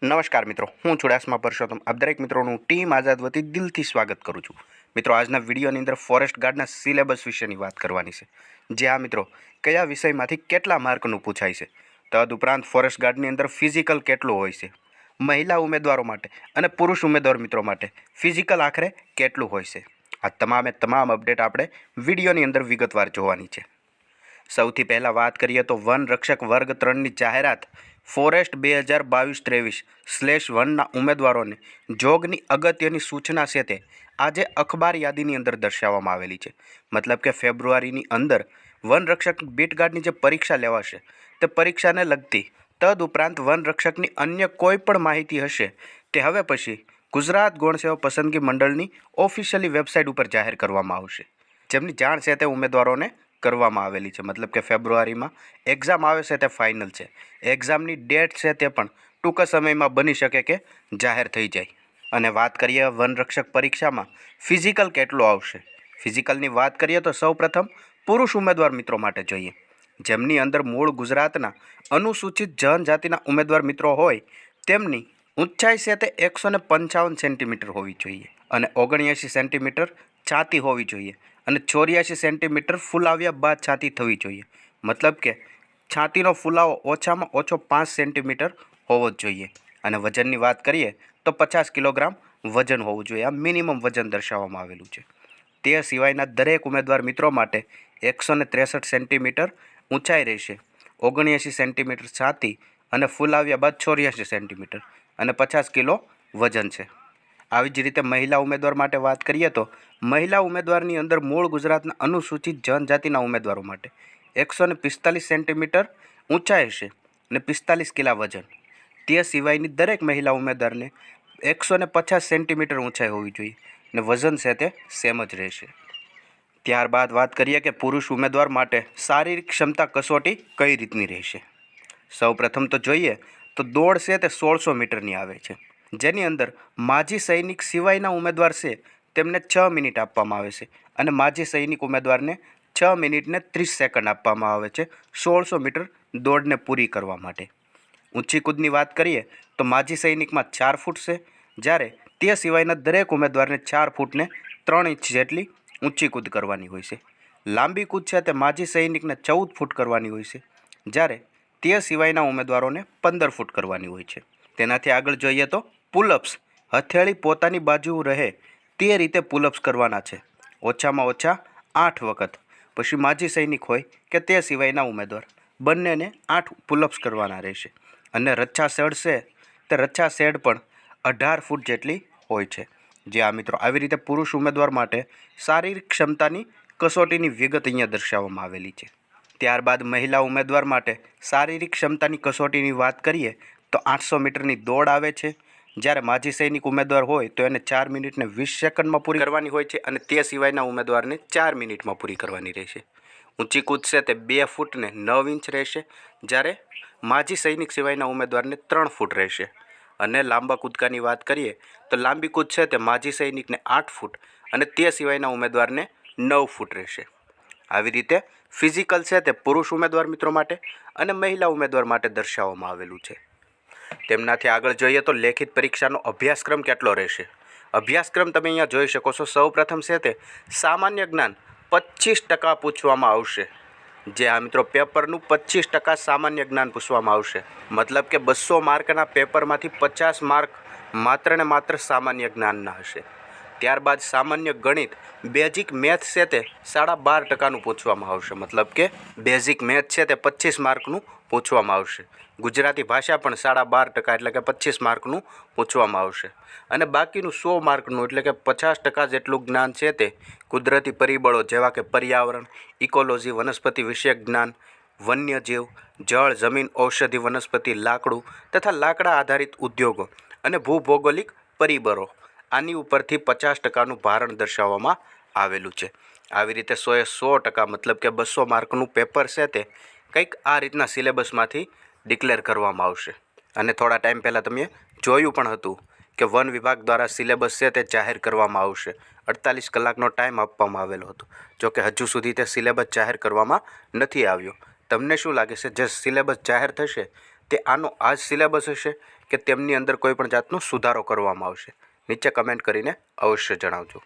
નમસ્કાર મિત્રો, હું ચુડાસમા પરસોત્તમ આપ દરેક મિત્રોનું ટીમ આઝાદ વતી દિલથી સ્વાગત કરું છું. મિત્રો, આજના વિડીયોની અંદર ફોરેસ્ટ ગાર્ડના સિલેબસ વિશેની વાત કરવાની છે. જે આ મિત્રો કયા વિષયમાંથી કેટલા માર્કનું પૂછાય છે, તદુપરાંત ફોરેસ્ટ ગાર્ડની અંદર ફિઝિકલ કેટલું હોય છે, મહિલા ઉમેદવારો માટે અને પુરુષ ઉમેદવાર મિત્રો માટે ફિઝિકલ આખરે કેટલું હોય છે, આ તમામ અપડેટ આપણે વિડીયોની અંદર વિગતવાર જોવાની છે. સૌથી પહેલાં વાત કરીએ તો વન રક્ષક વર્ગ 3ની જાહેરાત ફોરેસ્ટ 2022-23/1ના ઉમેદવારોને જોગની અગત્યની સૂચના છે તે આજે અખબાર યાદીની અંદર દર્શાવવામાં આવેલી છે. મતલબ કે ફેબ્રુઆરીની અંદર વનરક્ષક બીટગાર્ડની જે પરીક્ષા લેવાશે તે પરીક્ષાને લગતી તદુપરાંત વનરક્ષકની અન્ય કોઈ પણ માહિતી હશે તે હવે પછી ગુજરાત ગૌણ સેવા પસંદગી મંડળની ઓફિશિયલી વેબસાઇટ ઉપર જાહેર કરવામાં આવશે, જેમની જાણ છે તે ઉમેદવારોને કરવામાં આવેલી છે. મતલબ કે ફેબ્રુઆરીમાં એક્ઝામ આવે છે તે ફાઇનલ છે. એક્ઝામની ડેટ છે તે પણ ટૂંક સમયમાં બની શકે કે જાહેર થઈ જાય. અને વાત કરીએ વનરક્ષક પરીક્ષામાં ફિઝિકલ કેટલું આવશે. ફિઝિકલની વાત કરીએ તો સૌપ્રથમ પુરુષ ઉમેદવાર મિત્રો માટે જોઈએ, જેમની અંદર મૂળ ગુજરાતના અનુસૂચિત જનજાતિના ઉમેદવાર મિત્રો હોય તેમની ઊંચાઈ છે તે 155 સેન્ટીમીટર હોવી જોઈએ અને 79 સેન્ટીમીટર છાતી હોવી જોઈએ અને 84 સેન્ટીમીટર ફૂલાવ્યા બાદ છાતી થવી જોઈએ. મતલબ કે છાતીનો ફૂલાવો ઓછામાં ઓછો 5 સેન્ટીમીટર હોવો જ જોઈએ. અને વજનની વાત કરીએ તો 50 કિલોગ્રામ વજન હોવું જોઈએ. આ મિનિમમ વજન દર્શાવવામાં આવેલું છે. તે સિવાયના દરેક ઉમેદવાર મિત્રો માટે 163 સેન્ટીમીટર ઊંચાઈ રહેશે, 79 સેન્ટીમીટર છાતી અને ફૂલાવ્યા બાદ 84 સેન્ટીમીટર અને 50 કિલો વજન છે. આવી જ રીતે મહિલા ઉમેદવાર માટે વાત કરીએ તો મહિલા ઉમેદવારની અંદર મૂળ ગુજરાતના અનુસૂચિત જનજાતિના ઉમેદવારો માટે 145 સેન્ટીમીટર ઊંચાઈ હશે અને 45 કિલા વજન. તે સિવાયની દરેક મહિલા ઉમેદવારને 150 સેન્ટીમીટર ઊંચાઈ હોવી જોઈએ અને વજન છે તે સેમ જ રહેશે. ત્યારબાદ વાત કરીએ કે પુરુષ ઉમેદવાર માટે શારીરિક ક્ષમતા કસોટી કઈ રીતની રહેશે. સૌપ્રથમ તો જોઈએ તો દોડ છે તે 1600 મીટરની આવે છે, જેની અંદર માજી સૈનિક સિવાયના ઉમેદવાર છે તેમને 6 મિનિટ આપવામાં આવે છે અને માજી સૈનિક ઉમેદવારને 6 મિનિટને 30 સેકન્ડ આપવામાં આવે છે 1600 મીટર દોડને પૂરી કરવા માટે. ઊંચી કૂદની વાત કરીએ તો માજી સૈનિકમાં 4 ફૂટ છે, જ્યારે તે સિવાયના દરેક ઉમેદવારને 4 ફૂટને 3 ઇંચ જેટલી ઊંચી કૂદ કરવાની હોય છે. લાંબી કૂદ છે તે માજી સૈનિકને 14 ફૂટ કરવાની હોય છે, જ્યારે તે સિવાયના ઉમેદવારોને 15 ફૂટ કરવાની હોય છે. તેનાથી આગળ જોઈએ તો પુલઅપ્સ, હથેળી પોતાની બાજુ રહે તે રીતે પુલઅપ્સ કરવાના છે, ઓછામાં ઓછા 8 વખત. પછી માજી સૈનિક હોય કે તે સિવાયના ઉમેદવાર બંનેને 8 પુલઅપ્સ કરવાના રહેશે. અને રચ્છા શેડ છે તે રચ્છા શેડ પણ 18 ફૂટ જેટલી હોય છે. જે આ મિત્રો આવી રીતે પુરુષ ઉમેદવાર માટે શારીરિક ક્ષમતાની કસોટીની વિગત અહીંયા દર્શાવવામાં આવેલી છે. ત્યારબાદ મહિલા ઉમેદવાર માટે શારીરિક ક્ષમતાની કસોટીની વાત કરીએ તો 800 મીટરની દોડ આવે છે, જ્યારે માજી સૈનિક ઉમેદવાર હોય તો એને 4 મિનિટને 20 સેકન્ડમાં પૂરી કરવાની હોય છે અને તે સિવાયના ઉમેદવારને 4 મિનિટમાં પૂરી કરવાની રહેશે. ઊંચી કૂદ છે તે 2 ફૂટને 9 ઇંચ રહેશે, જ્યારે માજી સૈનિક સિવાયના ઉમેદવારને 3 ફૂટ રહેશે. અને લાંબા કૂદકાની વાત કરીએ તો લાંબી કૂદ છે તે માજી સૈનિકને 8 ફૂટ અને તે સિવાયના ઉમેદવારને 9 ફૂટ રહેશે. આવી રીતે ફિઝિકલ છે તે પુરુષ ઉમેદવાર મિત્રો માટે અને મહિલા ઉમેદવાર માટે દર્શાવવામાં આવેલું છે. તેમનાથી આગળ જોઈએ તો લેખિત પરીક્ષાનો અભ્યાસક્રમ કેટલો રહેશે. અભ્યાસક્રમ તમે અહીંયા જોઈ શકો છો. સૌપ્રથમ છે તે સામાન્ય જ્ઞાન 25% પૂછવામાં આવશે. જે આ મિત્રો પેપરનું 25% સામાન્ય જ્ઞાન પૂછવામાં આવશે. મતલબ કે 200 માર્કના પેપરમાંથી 50 માર્ક માત્ર ને માત્ર સામાન્ય જ્ઞાનના હશે. ત્યારબાદ સામાન્ય ગણિત, બેઝિક મેથ છે તે 12.5%નું પૂછવામાં આવશે. મતલબ કે બેઝિક મેથ છે તે 25 માર્કનું પૂછવામાં આવશે. ગુજરાતી ભાષા પણ 12.5% એટલે કે 25 માર્કનું પૂછવામાં આવશે. અને બાકીનું 100 માર્કનું એટલે કે 50% જેટલું જ્ઞાન છે તે કુદરતી પરિબળો જેવા કે પર્યાવરણ, ઇકોલોજી, વનસ્પતિ વિષયક જ્ઞાન, વન્યજીવ, જળ, જમીન, ઔષધિ, વનસ્પતિ, લાકડું તથા લાકડા આધારિત ઉદ્યોગો અને ભૂભૌગોલિક પરિબળો, આની ઉપરથી 50%નું ભારણ દર્શાવવામાં આવેલું છે. આવી રીતે 100% મતલબ કે 200 માર્કનું પેપર છે તે કંઈક આ રીતના સિલેબસમાંથી ડિક્લેર કરવામાં આવશે. અને થોડા ટાઈમ પહેલાં તમે જોયું પણ હતું કે વન વિભાગ દ્વારા સિલેબસ છે તે જાહેર કરવામાં આવશે. 48 કલાકનો ટાઈમ આપવામાં આવેલો હતો. જોકે હજુ સુધી તે સિલેબસ જાહેર કરવામાં નથી આવ્યો. તમને શું લાગે છે જે સિલેબસ જાહેર થશે તે આનો આ જ સિલેબસ હશે કે તેમની અંદર કોઈ પણ જાતનો સુધારો કરવામાં આવશે? નીચે કમેન્ટ કરીને અવશ્ય જણાવજો.